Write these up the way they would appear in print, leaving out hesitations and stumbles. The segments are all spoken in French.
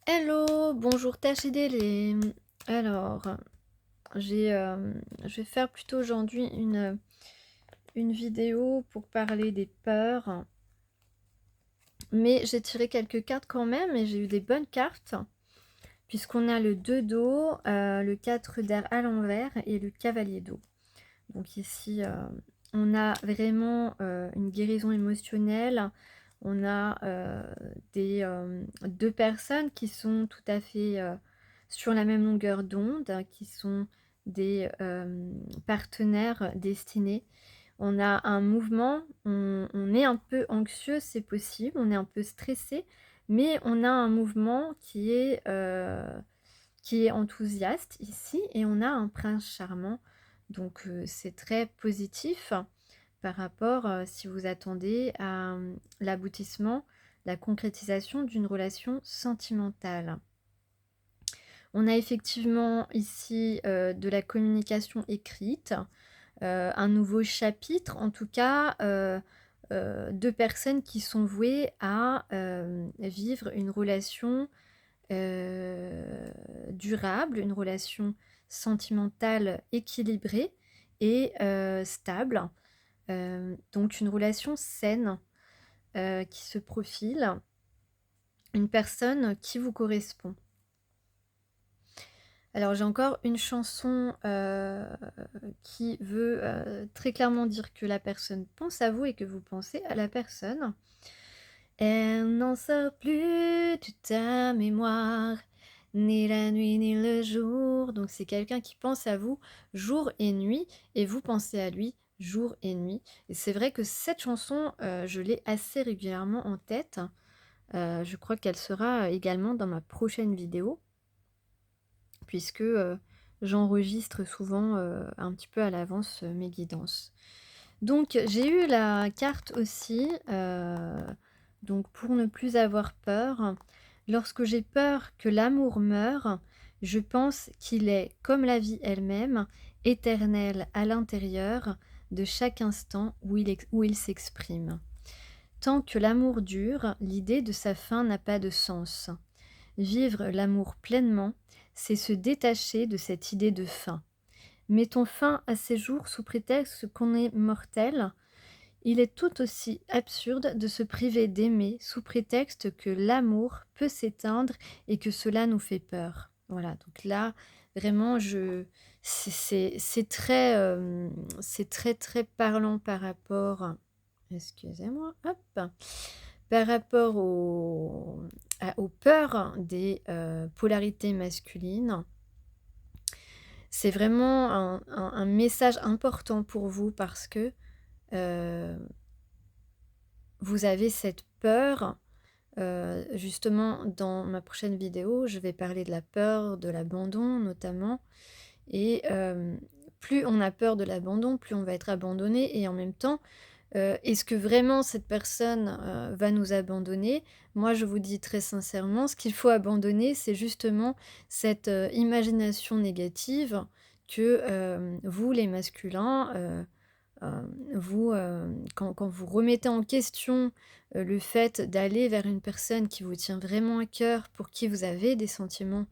Hello, bonjour Tâche et Délai. Alors, je vais faire plutôt aujourd'hui une vidéo pour parler des peurs. Mais j'ai tiré quelques cartes quand même et j'ai eu des bonnes cartes. Puisqu'on a le 2 d'eau, le 4 d'air à l'envers et le cavalier d'eau. Donc ici, on a vraiment une guérison émotionnelle. On a deux personnes qui sont tout à fait sur la même longueur d'onde, qui sont des partenaires destinés. On a un mouvement, on est un peu anxieux, c'est possible, on est un peu stressé, mais on a un mouvement qui est enthousiaste ici, et on a un prince charmant. Donc c'est très positif par rapport, si vous attendez à l'aboutissement, la concrétisation d'une relation sentimentale. On a effectivement ici de la communication écrite, un nouveau chapitre, en tout cas, deux personnes qui sont vouées à vivre une relation durable, une relation sentimentale équilibrée et stable. Donc une relation saine qui se profile, une personne qui vous correspond. Alors j'ai encore une chanson qui veut très clairement dire que la personne pense à vous et que vous pensez à la personne. Elle n'en sort plus de ta mémoire, ni la nuit ni le jour. Donc c'est quelqu'un qui pense à vous jour et nuit, et vous pensez à lui jour et nuit. Et c'est vrai que cette chanson, je l'ai assez régulièrement en tête. Je crois qu'elle sera également dans ma prochaine vidéo, puisque j'enregistre souvent un petit peu à l'avance mes guidances. Donc j'ai eu la carte aussi, donc pour ne plus avoir peur. Lorsque j'ai peur que l'amour meure, je pense qu'il est, comme la vie elle-même, éternel à l'intérieur de chaque instant où il s'exprime. Tant que l'amour dure, l'idée de sa fin n'a pas de sens. Vivre l'amour pleinement, c'est se détacher de cette idée de fin. Mettons fin à ces jours sous prétexte qu'on est mortel. Il est tout aussi absurde de se priver d'aimer sous prétexte que l'amour peut s'éteindre et que cela nous fait peur. Voilà, donc là, vraiment, c'est très, c'est très, très parlant par rapport, excusez-moi, hop, par rapport aux peurs des polarités masculines. C'est vraiment un message important pour vous parce que euh, vous avez cette peur. Justement, dans ma prochaine vidéo, je vais parler de la peur de l'abandon notamment. Et plus on a peur de l'abandon, plus on va être abandonné. Et en même temps, est-ce que vraiment cette personne va nous abandonner? Moi, je vous dis très sincèrement, ce qu'il faut abandonner, c'est justement cette imagination négative que vous, les masculins, quand vous remettez en question le fait d'aller vers une personne qui vous tient vraiment à cœur, pour qui vous avez des sentiments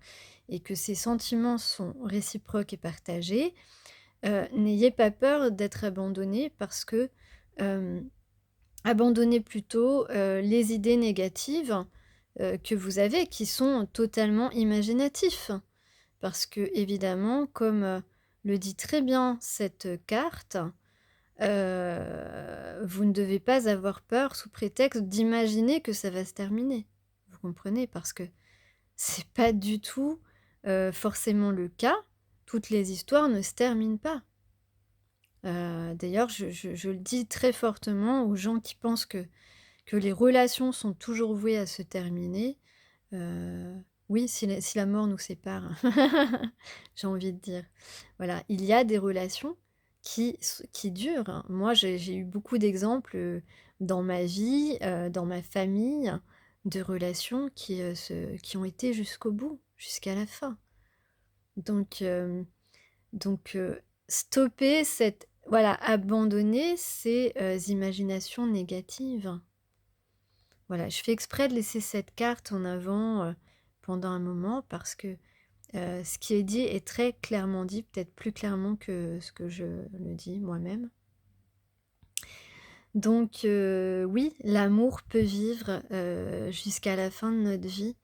et que ces sentiments sont réciproques et partagés, n'ayez pas peur d'être abandonné parce que abandonnez plutôt les idées négatives que vous avez, qui sont totalement imaginatifs. Parce que, évidemment, comme le dit très bien cette carte, vous ne devez pas avoir peur sous prétexte d'imaginer que ça va se terminer. Vous comprenez? Parce que c'est pas du tout forcément le cas. Toutes les histoires ne se terminent pas. D'ailleurs, je le dis très fortement aux gens qui pensent que les relations sont toujours vouées à se terminer. Oui, si la mort nous sépare, j'ai envie de dire. Voilà, il y a des relations qui durent, hein. Moi, j'ai eu beaucoup d'exemples dans ma vie, dans ma famille, de relations qui ont été jusqu'au bout, jusqu'à la fin. Donc, stopper cette... Voilà, abandonner ces imaginations négatives. Voilà, je fais exprès de laisser cette carte en avant pendant un moment parce que ce qui est dit est très clairement dit, peut-être plus clairement que ce que je le dis moi-même. Donc oui, l'amour peut vivre, jusqu'à la fin de notre vie.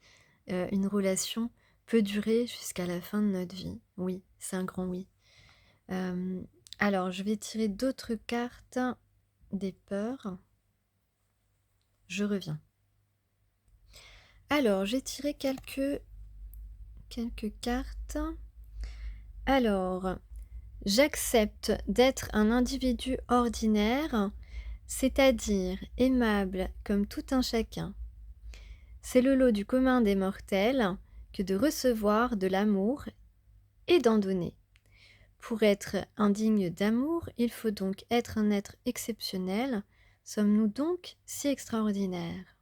Une relation peut durer jusqu'à la fin de notre vie. Oui, c'est un grand oui. Hem, alors je vais tirer d'autres cartes des peurs. Je reviens. Alors j'ai tiré quelques cartes. Alors, j'accepte d'être un individu ordinaire, c'est-à-dire aimable comme tout un chacun. C'est le lot du commun des mortels que de recevoir de l'amour et d'en donner. Pour être indigne d'amour, il faut donc être un être exceptionnel. Sommes-nous donc si extraordinaires?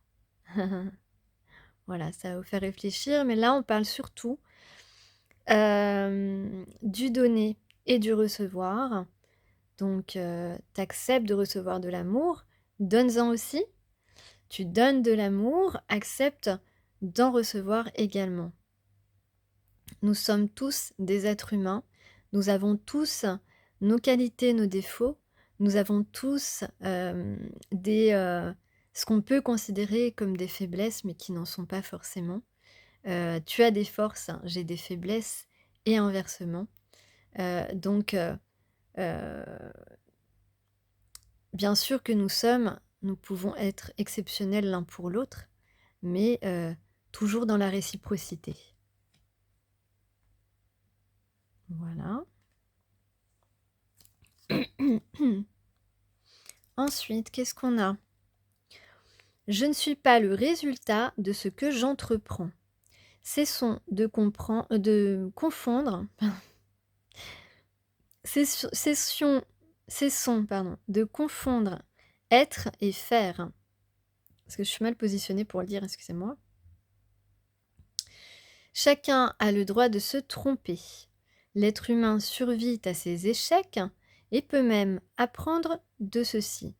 Voilà, ça va vous faire réfléchir, mais là on parle surtout du donner et du recevoir. Donc, tu acceptes de recevoir de l'amour, donnes-en aussi. Tu donnes de l'amour, accepte d'en recevoir également. Nous sommes tous des êtres humains, nous avons tous nos qualités, nos défauts, nous avons tous, ce qu'on peut considérer comme des faiblesses, mais qui n'en sont pas forcément. Tu as des forces, j'ai des faiblesses et inversement. Donc, heu, bien sûr que nous pouvons être exceptionnels l'un pour l'autre, mais toujours dans la réciprocité. Voilà. Ensuite, qu'est-ce qu'on a? Je ne suis pas le résultat de ce que j'entreprends. De confondre, cessons, pardon, de confondre être et faire. Parce que je suis mal positionnée pour le dire, excusez-moi. Chacun a le droit de se tromper. L'être humain survit à ses échecs et peut même apprendre de ceux-ci,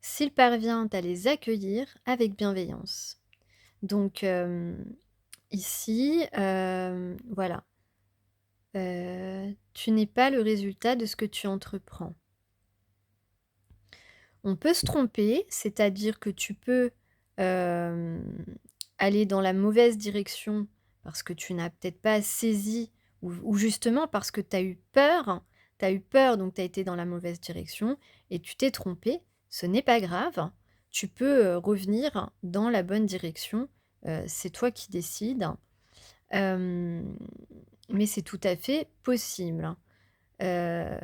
s'il parvient à les accueillir avec bienveillance. Donc, ici, voilà, tu n'es pas le résultat de ce que tu entreprends. On peut se tromper, c'est-à-dire que tu peux, hem, aller dans la mauvaise direction parce que tu n'as peut-être pas saisi ou justement parce que tu as eu peur donc tu as été dans la mauvaise direction et tu t'es trompé. Ce n'est pas grave, tu peux, revenir dans la bonne direction, c'est toi qui décides, hem, mais c'est tout à fait possible. Heu,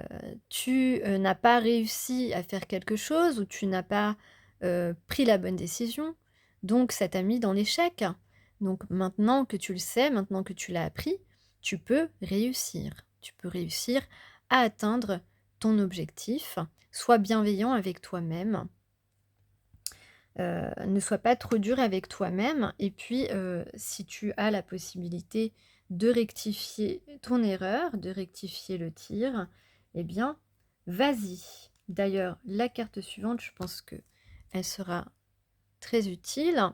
tu, n'as pas réussi à faire quelque chose ou tu n'as pas, pris la bonne décision, donc ça t'a mis dans l'échec. Donc maintenant que tu le sais, maintenant que tu l'as appris, tu peux réussir. Tu peux réussir à atteindre ton objectif. Sois bienveillant avec toi-même, ne sois pas trop dur avec toi-même et puis, si tu as la possibilité de rectifier ton erreur, de rectifier le tir, eh bien, vas-y. D'ailleurs, la carte suivante, je pense qu'elle sera très utile.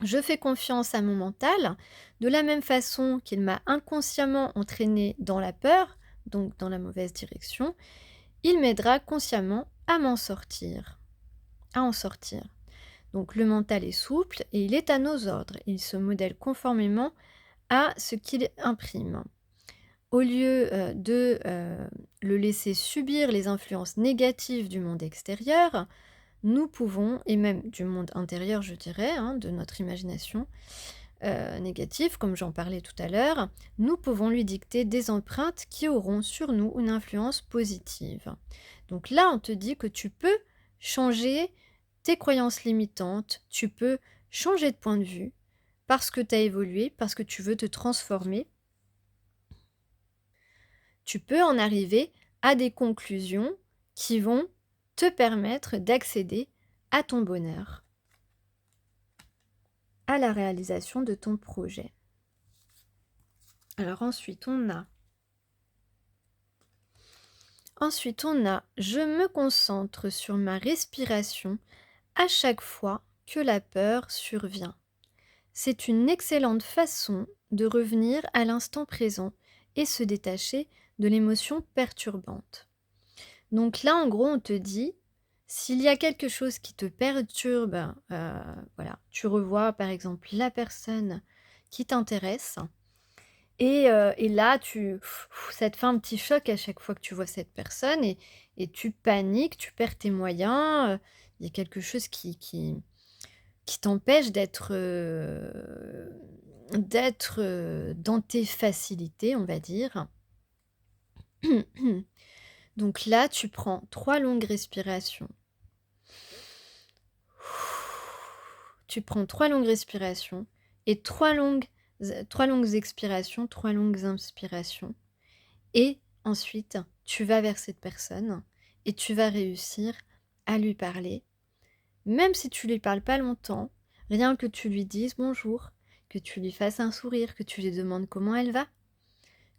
Je fais confiance à mon mental, de la même façon qu'il m'a inconsciemment entraîné dans la peur, donc dans la mauvaise direction, il m'aidera consciemment à m'en sortir, à en sortir. Donc le mental est souple et il est à nos ordres. Il se modèle conformément à ce qu'il imprime. Au lieu le laisser subir les influences négatives du monde extérieur, nous pouvons, et même du monde intérieur je dirais, hein, de notre imagination négative, comme j'en parlais tout à l'heure, nous pouvons lui dicter des empreintes qui auront sur nous une influence positive. Donc là, on te dit que tu peux changer tes croyances limitantes, tu peux changer de point de vue parce que tu as évolué, parce que tu veux te transformer. Tu peux en arriver à des conclusions qui vont te permettre d'accéder à ton bonheur, à la réalisation de ton projet. Alors ensuite on a je me concentre sur ma respiration à chaque fois que la peur survient. c'est une excellente façon de revenir à l'instant présent et se détacher de l'émotion perturbante. Donc là, en gros, on te dit, s'il y a quelque chose qui te perturbe, voilà, tu revois par exemple la personne qui t'intéresse et là ça te fait un petit choc à chaque fois que tu vois cette personne et tu paniques, tu perds tes moyens, il y a quelque chose qui t'empêche d'être dans tes facilités, on va dire. Donc là, tu prends 3 longues respirations. Tu prends 3 longues respirations et 3 longues expirations, 3 longues inspirations et ensuite, tu vas vers cette personne et tu vas réussir à lui parler. Même si tu lui parles pas longtemps, rien que tu lui dises bonjour, que tu lui fasses un sourire, que tu lui demandes comment elle va,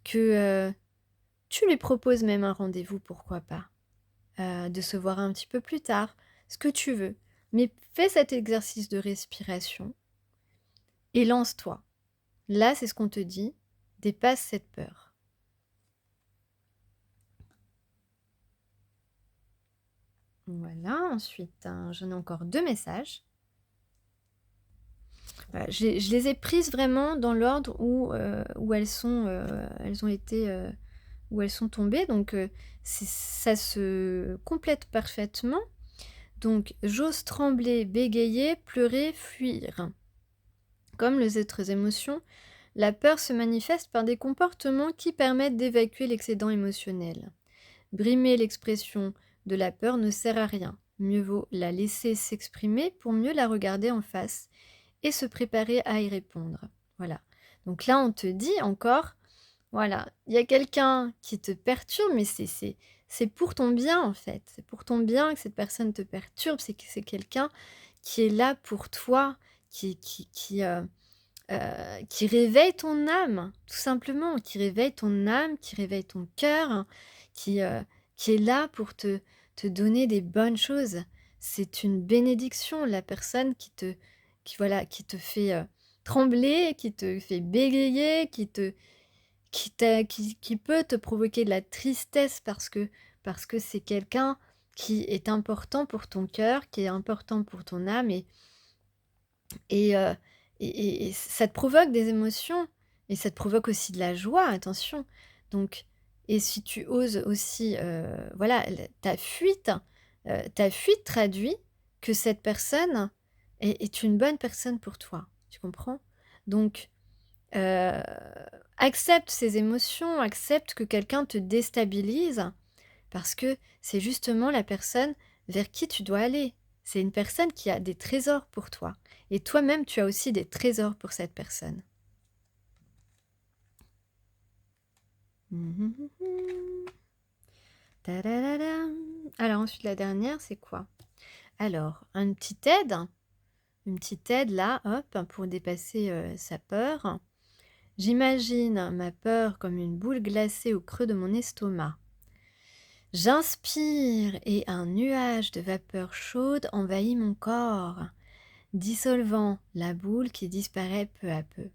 que, tu lui proposes même un rendez-vous, pourquoi pas, de se voir un petit peu plus tard, ce que tu veux. Mais fais cet exercice de respiration et lance-toi. Là, c'est ce qu'on te dit, dépasse cette peur. Voilà, ensuite, j'en ai encore 2 messages. Je les ai prises vraiment dans l'ordre où elles ont été, où elles sont tombées donc ça se complète parfaitement. Donc: «J'ose trembler, bégayer, pleurer, fuir». Comme les autres émotions, la peur se manifeste par des comportements qui permettent d'évacuer l'excédent émotionnel. Brimer l'expression de la peur ne sert à rien. Mieux vaut la laisser s'exprimer pour mieux la regarder en face et se préparer à y répondre. Voilà. Donc là, on te dit encore, voilà, il y a quelqu'un qui te perturbe, mais c'est pour ton bien en fait. C'est pour ton bien que cette personne te perturbe, c'est que c'est quelqu'un qui est là pour toi, qui réveille ton âme, tout simplement, qui réveille ton âme, qui réveille ton cœur, hein, qui, heu, qui est là pour te donner des bonnes choses. C'est une bénédiction, la personne qui te fait, trembler, qui te fait bégayer, qui peut te provoquer de la tristesse parce que c'est quelqu'un qui est important pour ton cœur, qui est important pour ton âme et heu et ça te provoque des émotions et ça te provoque aussi de la joie, attention. Donc et si tu oses aussi, voilà, ta fuite traduit que cette personne est une bonne personne pour toi, tu comprends? Donc Heu, accepte ces émotions, accepte que quelqu'un te déstabilise parce que c'est justement la personne vers qui tu dois aller. C'est une personne qui a des trésors pour toi et toi-même tu as aussi des trésors pour cette personne. Mmh mh, mmh. Tadadadam. Alors ensuite la dernière c'est quoi? Alors une petite aide là, hop, pour dépasser, sa peur. J'imagine ma peur comme une boule glacée au creux de mon estomac. J'inspire et un nuage de vapeur chaude envahit mon corps, dissolvant la boule qui disparaît peu à peu.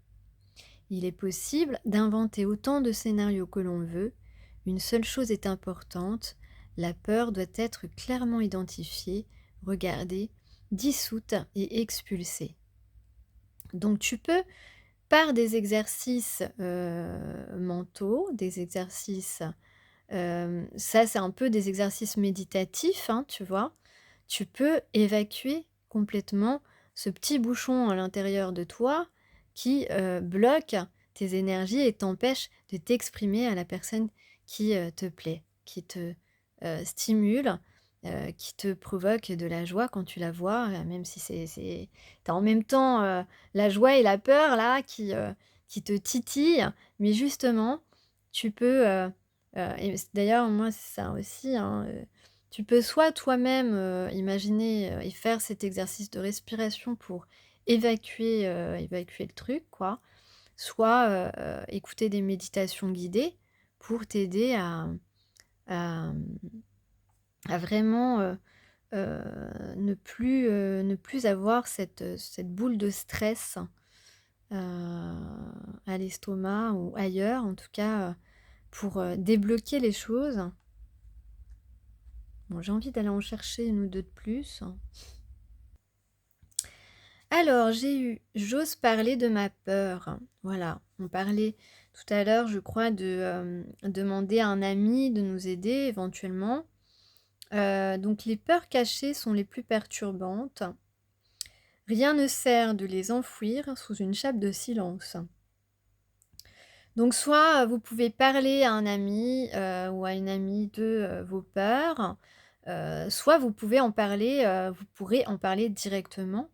Il est possible d'inventer autant de scénarios que l'on veut. Une seule chose est importante, la peur doit être clairement identifiée, regardée, dissoute et expulsée. Donc tu peux, par des exercices mentaux, des exercices ça, c'est un peu des exercices méditatifs, hein, tu vois? Tu peux évacuer complètement ce petit bouchon à l'intérieur de toi qui, bloque tes énergies et t'empêche de t'exprimer à la personne qui, te plaît, qui te, stimule, qui te provoque de la joie quand tu la vois, même si c'est tu en même temps, la joie et la peur là qui te titillent. Mais justement, tu peux, et d'ailleurs, moi, c'est ça aussi, hein, tu peux soit toi-même, imaginer, et faire cet exercice de respiration pour évacuer le truc, quoi. Soit, écouter des méditations guidées pour t'aider à, mmh, à vraiment, ne plus avoir cette boule de stress, à l'estomac ou ailleurs, en tout cas, pour, débloquer les choses. Bon, j'ai envie d'aller en chercher une ou 2 de plus. Alors, j'ai eu «J'ose parler de ma peur». Voilà, on parlait tout à l'heure, je crois, de, demander à un ami de nous aider éventuellement. Donc les peurs cachées sont les plus perturbantes. Rien ne sert de les enfouir sous une chape de silence. Donc soit, vous pouvez parler à un ami, ou à une amie de, vos peurs, soit vous pouvez en parler, vous pourrez en parler directement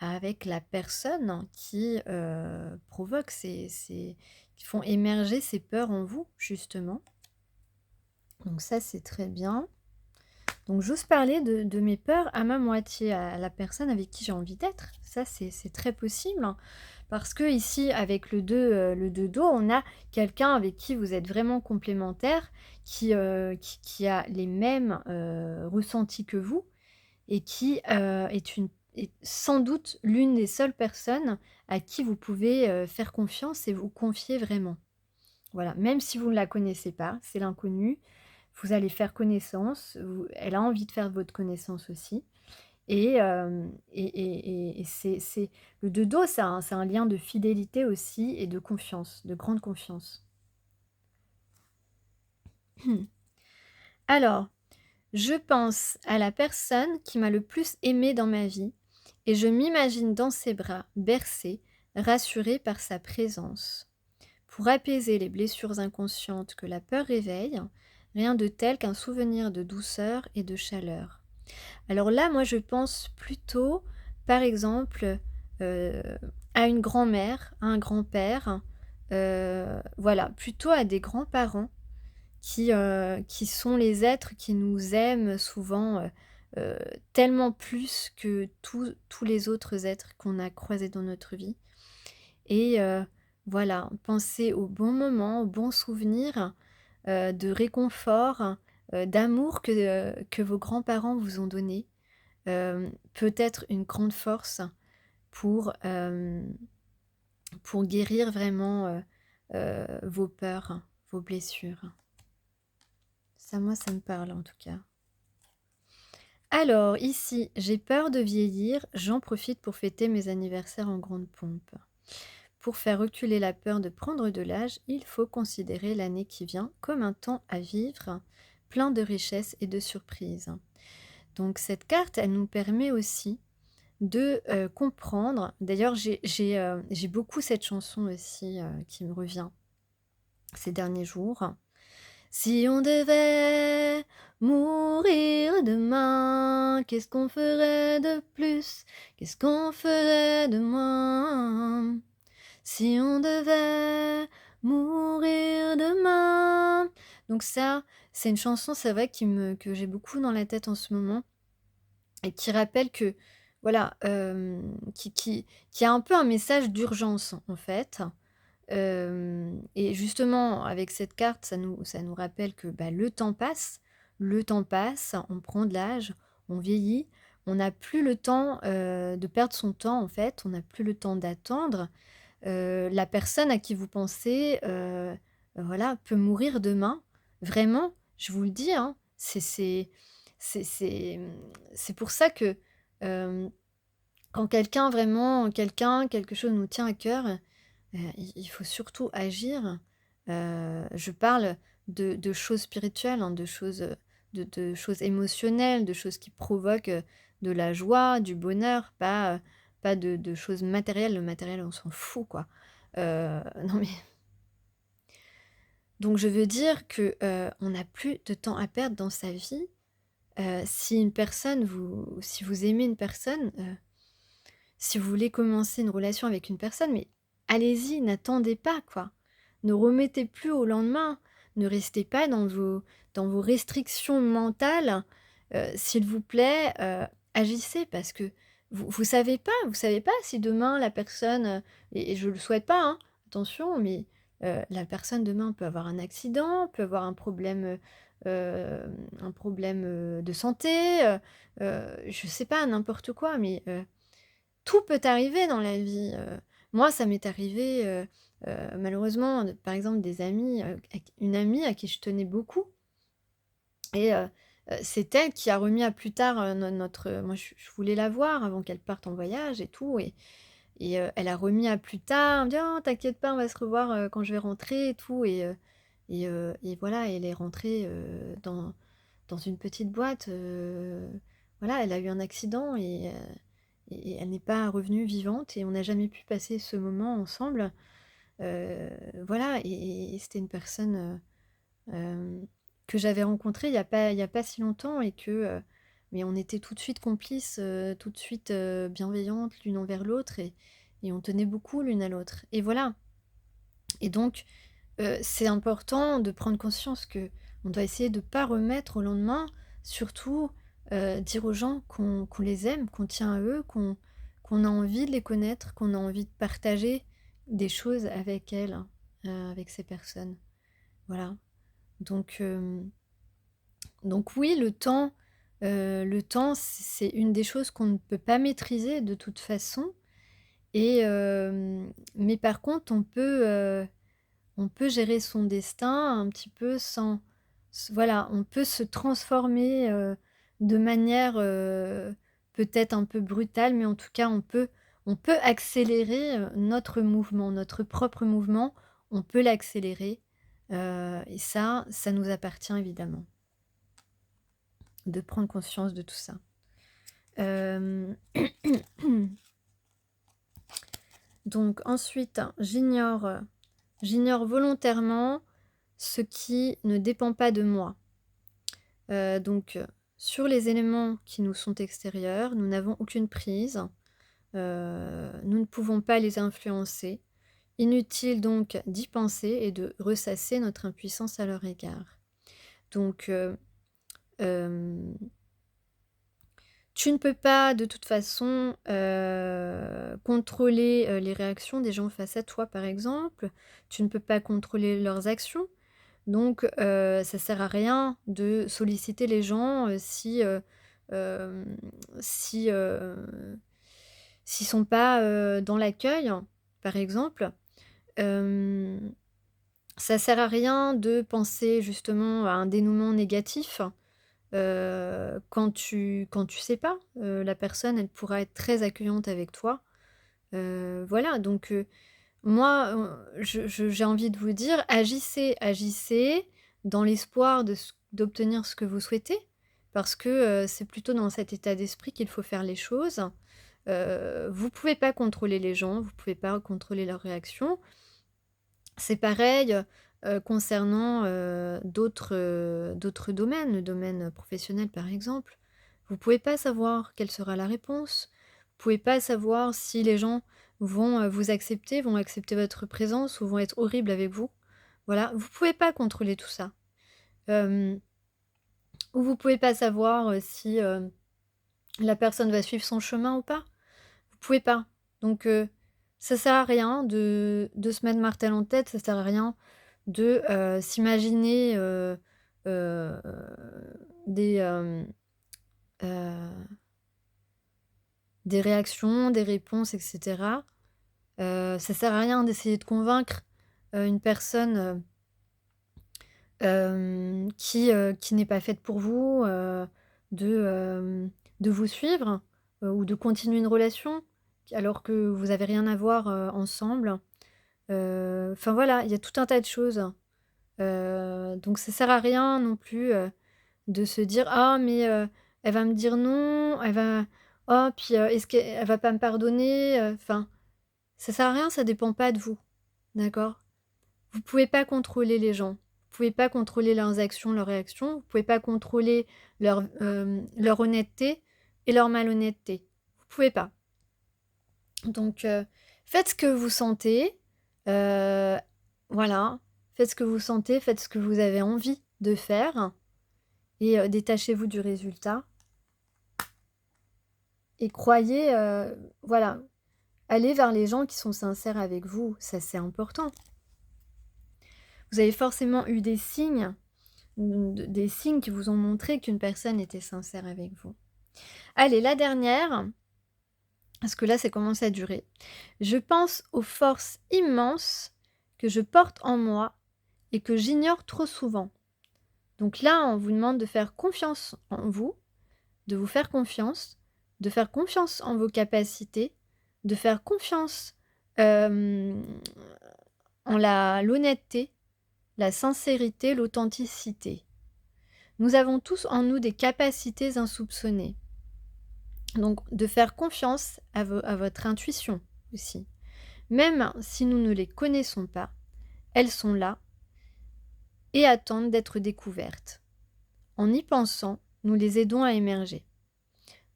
avec la personne qui, provoque ces qui font émerger ces peurs en vous, justement. Donc ça, c'est très bien. Donc j'ose parler de mes peurs à ma moitié, à la personne avec qui j'ai envie d'être. Ça, c'est très possible, hein, parce que ici, avec le 2 d'eau, on a quelqu'un avec qui vous êtes vraiment complémentaires, qui a les mêmes, ressentis que vous et qui, est sans doute l'une des seules personnes à qui vous pouvez, faire confiance et vous confier vraiment. Voilà, même si vous ne la connaissez pas, c'est l'inconnu, vous allez faire connaissance, vous elle a envie de faire votre connaissance aussi et hem et c'est le de dos, c'est un lien de fidélité aussi et de confiance, de grande confiance. Alors, je pense à la personne qui m'a le plus aimée dans ma vie et je m'imagine dans ses bras, bercée, rassurée par sa présence. Pour apaiser les blessures inconscientes que la peur réveille, rien de tel qu'un souvenir de douceur et de chaleur. Alors là, moi, je pense plutôt, par exemple, heu, à une grand-mère, à un grand-père, voilà, plutôt à des grands-parents qui sont les êtres qui nous aiment souvent, heu, tellement plus que tous les autres êtres qu'on a croisés dans notre vie et voilà, penser aux bons moments, aux bons souvenirs, de réconfort, d'amour que vos grands-parents vous ont donné, peut être une grande force pour, pour guérir vraiment, vos peurs, vos blessures. Ça, moi, ça me parle en tout cas. Alors ici, j'ai peur de vieillir, j'en profite pour fêter mes anniversaires en grande pompe. Pour faire reculer la peur de prendre de l'âge, il faut considérer l'année qui vient comme un temps à vivre, plein de richesses et de surprises. Donc cette carte, elle nous permet aussi de, comprendre d'ailleurs j'ai beaucoup cette chanson aussi, qui me revient ces derniers jours. Si on devait mourir demain, qu'est-ce qu'on ferait de plus? Qu'est-ce qu'on ferait de moins? Si on devait mourir demain. Donc ça, c'est une chanson, c'est vrai que j'ai beaucoup dans la tête en ce moment et qui rappelle que voilà, qui a un peu un message d'urgence, en fait. Et justement avec cette carte, ça nous rappelle que, bah, le temps passe, on prend de l'âge, on vieillit, on n'a plus le temps, de perdre son temps, en fait, on n'a plus le temps d'attendre. La personne à qui vous pensez, voilà, peut mourir demain. Vraiment, je vous le dis, hein, c'est pour ça que, hem, quand quelque chose nous tient à cœur, il faut surtout agir. Je parle de choses spirituelles, hein, de choses émotionnelles, de choses qui provoquent, de la joie, du bonheur, pas de choses matérielles. Le matériel, on s'en fout, quoi. Non, mais donc je veux dire que, on n'a plus de temps à perdre dans sa vie. Si vous aimez une personne, si vous voulez commencer une relation avec une personne, mais allez-y, n'attendez pas, quoi. Ne remettez plus au lendemain. Ne restez pas dans vos restrictions mentales. S'il vous plaît, agissez parce que vous savez pas si demain la personne, et je le souhaite pas, hein, attention, mais la personne demain peut avoir un accident, peut avoir un problème, de santé, je sais pas, n'importe quoi, mais tout peut arriver dans la vie, Moi, ça m'est arrivé, malheureusement, par exemple des amis, une amie à qui je tenais beaucoup et c'est elle qui a remis à plus tard, notre moi je voulais la voir avant qu'elle parte en voyage et tout et elle a remis à plus tard, elle me dit: «Oh t'inquiète pas, on va se revoir, quand je vais rentrer et tout» et voilà, elle est rentrée, dans une petite boîte, voilà, elle a eu un accident et elle n'est pas revenue vivante et on n'a jamais pu passer ce moment ensemble. Heu, voilà et c'était une personne, que j'avais rencontrée il y a pas si longtemps et mais on était tout de suite complices, tout de suite, bienveillantes l'une envers l'autre et on tenait beaucoup l'une à l'autre et voilà et donc c'est important de prendre conscience que on doit essayer de pas remettre au lendemain, surtout, dire aux gens qu'on les aime, qu'on tient à eux, qu'on a envie de les connaître, qu'on a envie de partager des choses avec elles, avec ces personnes. Voilà. Donc, donc oui, le temps, c'est une des choses qu'on ne peut pas maîtriser de toute façon et mais par contre on peut gérer son destin un petit peu sans voilà, on peut se transformer, de manière, peut-être un peu brutale, mais en tout cas on peut accélérer, notre mouvement, notre propre mouvement, on peut l'accélérer, et ça nous appartient évidemment, de prendre conscience de tout ça. Hem, donc ensuite, j'ignore volontairement ce qui ne dépend pas de moi. Donc, sur les éléments qui nous sont extérieurs, nous n'avons aucune prise, nous ne pouvons pas les influencer. Inutile donc d'y penser et de ressasser notre impuissance à leur égard. Donc, hem, tu ne peux pas de toute façon, contrôler, les réactions des gens face à toi, par exemple. Tu ne peux pas contrôler leurs actions. Donc, ça sert à rien de solliciter les gens, hem, si, s'ils sont pas, dans l'accueil, par exemple. Hem, Ça sert à rien de penser justement à un dénouement négatif, quand tu sais pas. La personne, elle pourra être très accueillante avec toi. Voilà donc moi, j'ai envie de vous dire, agissez dans l'espoir d'obtenir ce que vous souhaitez, parce que, c'est plutôt dans cet état d'esprit qu'il faut faire les choses. Vous pouvez pas contrôler les gens, vous pouvez pas contrôler leurs réactions. C'est pareil, concernant, d'autres domaines, le domaine professionnel par exemple. Vous pouvez pas savoir quelle sera la réponse. Vous pouvez pas savoir si les gens vont, vous accepter, vont accepter votre présence ou vont être horribles avec vous. Voilà, vous pouvez pas contrôler tout ça. Hem, ou vous pouvez pas savoir, si, la personne va suivre son chemin ou pas. Vous pouvez pas. Donc ça sert à rien de se mettre martel en tête, ça sert à rien de, s'imaginer, heu, des, heu, des réactions, des réponses et cetera. Ça sert à rien d'essayer de convaincre, une personne, qui n'est pas faite pour vous, de, de vous suivre, ou de continuer une relation, alors que vous avez rien à voir, ensemble. Enfin voilà, il y a tout un tas de choses. Donc ça sert à rien non plus, de se dire: «Ah mais, elle va me dire non, elle va oh puis, est-ce qu'elle va pas me pardonner?» Enfin, ça sert à rien, ça dépend pas de vous, d'accord? Vous pouvez pas contrôler les gens. Vous pouvez pas contrôler leurs actions, leurs réactions. Vous pouvez pas contrôler leur honnêteté et leur malhonnêteté. Vous pouvez pas. Donc, faites ce que vous sentez, heu, voilà. Faites ce que vous sentez, faites ce que vous avez envie de faire et détachez-vous du résultat et croyez, voilà, allez vers les gens qui sont sincères avec vous, ça c'est important. Vous avez forcément eu des signes, des signes qui vous ont montré qu'une personne était sincère avec vous. Allez, la dernière, parce que là, ça commence à durer. Je pense aux forces immenses que je porte en moi et que j'ignore trop souvent. Donc là, on vous demande de faire confiance en vous, de vous faire confiance, de faire confiance en vos capacités, de faire confiance, hem, en l'honnêteté, la sincérité, l'authenticité. Nous avons tous en nous des capacités insoupçonnées. Donc de faire confiance à votre intuition aussi. Même si nous ne les connaissons pas, elles sont là et attendent d'être découvertes. En y pensant, nous les aidons à émerger.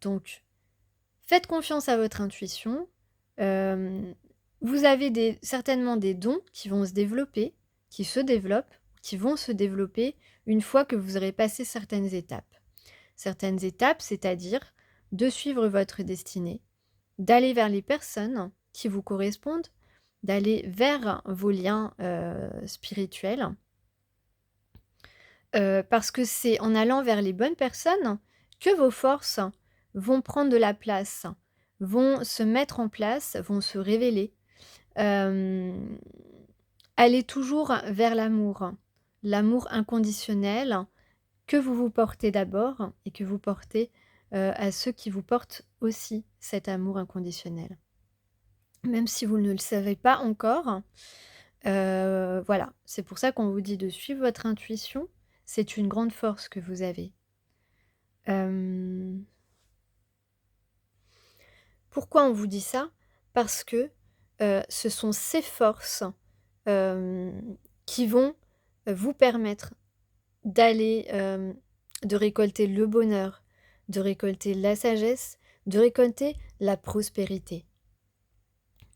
Donc, faites confiance à votre intuition. Hem, vous avez certainement des dons qui vont se développer, qui se développent, qui vont se développer une fois que vous aurez passé certaines étapes. Certaines étapes, c'est-à-dire de suivre votre destinée, d'aller vers les personnes qui vous correspondent, d'aller vers vos liens, spirituels. Parce que c'est en allant vers les bonnes personnes que vos forces vont prendre de la place, vont se mettre en place, vont se révéler. Hem, allez toujours vers l'amour, l'amour inconditionnel que vous vous portez d'abord et que vous portez, à ceux qui vous portent aussi cet amour inconditionnel. Même si vous ne le savez pas encore, voilà, c'est pour ça qu'on vous dit de suivre votre intuition, c'est une grande force que vous avez. Hem, pourquoi on vous dit ça? Parce que, ce sont ces forces, qui vont, vous permettre d'aller, de récolter le bonheur, de récolter la sagesse, de récolter la prospérité.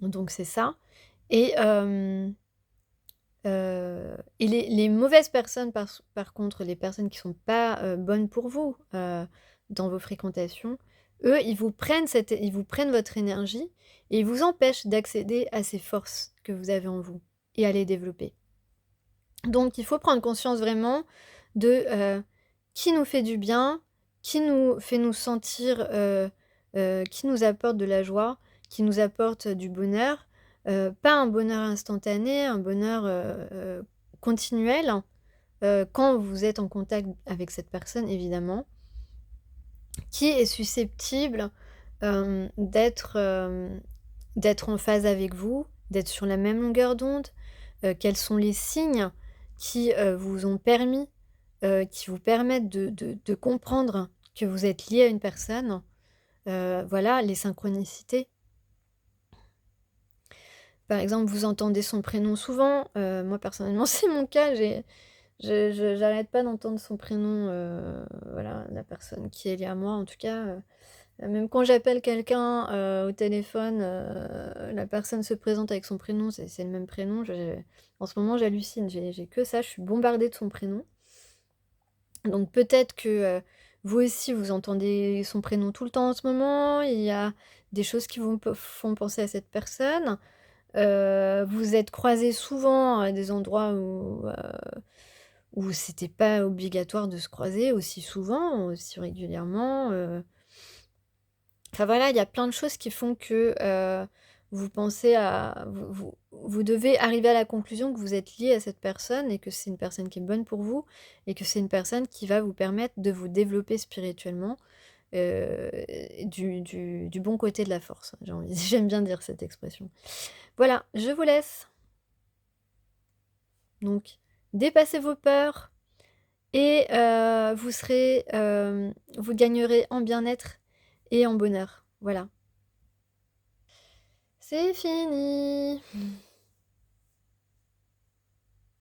Donc c'est ça et les mauvaises personnes par contre, les personnes qui sont pas, bonnes pour vous, dans vos fréquentations, eux, ils vous prennent votre énergie et ils vous empêchent d'accéder à ces forces que vous avez en vous et à les développer. Donc il faut prendre conscience vraiment de, qui nous fait du bien, qui nous fait nous sentir, qui nous apporte de la joie, qui nous apporte du bonheur, pas un bonheur instantané, un bonheur, continuel, quand vous êtes en contact avec cette personne évidemment, qui est susceptible, d'être en phase avec vous, d'être sur la même longueur d'onde, quels sont les signes qui, vous ont permis, qui vous permettent de comprendre que vous êtes lié à une personne. Voilà, les synchronicités. Par exemple, vous entendez son prénom souvent, moi personnellement c'est mon cas, j'arrête pas d'entendre son prénom, voilà, la personne qui est liée à moi en tout cas, même quand j'appelle quelqu'un, au téléphone, la personne se présente avec son prénom, c'est le même prénom, en ce moment j'hallucine, j'ai que ça, je suis bombardée de son prénom. Donc peut-être que, vous aussi vous entendez son prénom tout le temps en ce moment, il y a des choses qui vous font penser à cette personne. Vous êtes croisés souvent à des endroits où c'était pas obligatoire de se croiser aussi souvent, aussi régulièrement, enfin voilà, il y a plein de choses qui font que, vous pensez à vous devez arriver à la conclusion que vous êtes lié à cette personne et que c'est une personne qui est bonne pour vous et que c'est une personne qui va vous permettre de vous développer spirituellement, heu, du bon côté de la force, j'ai envie j'aime bien dire cette expression. Voilà, je vous laisse. Donc dépassez vos peurs et vous gagnerez en bien-être et en bonheur. Voilà. C'est fini.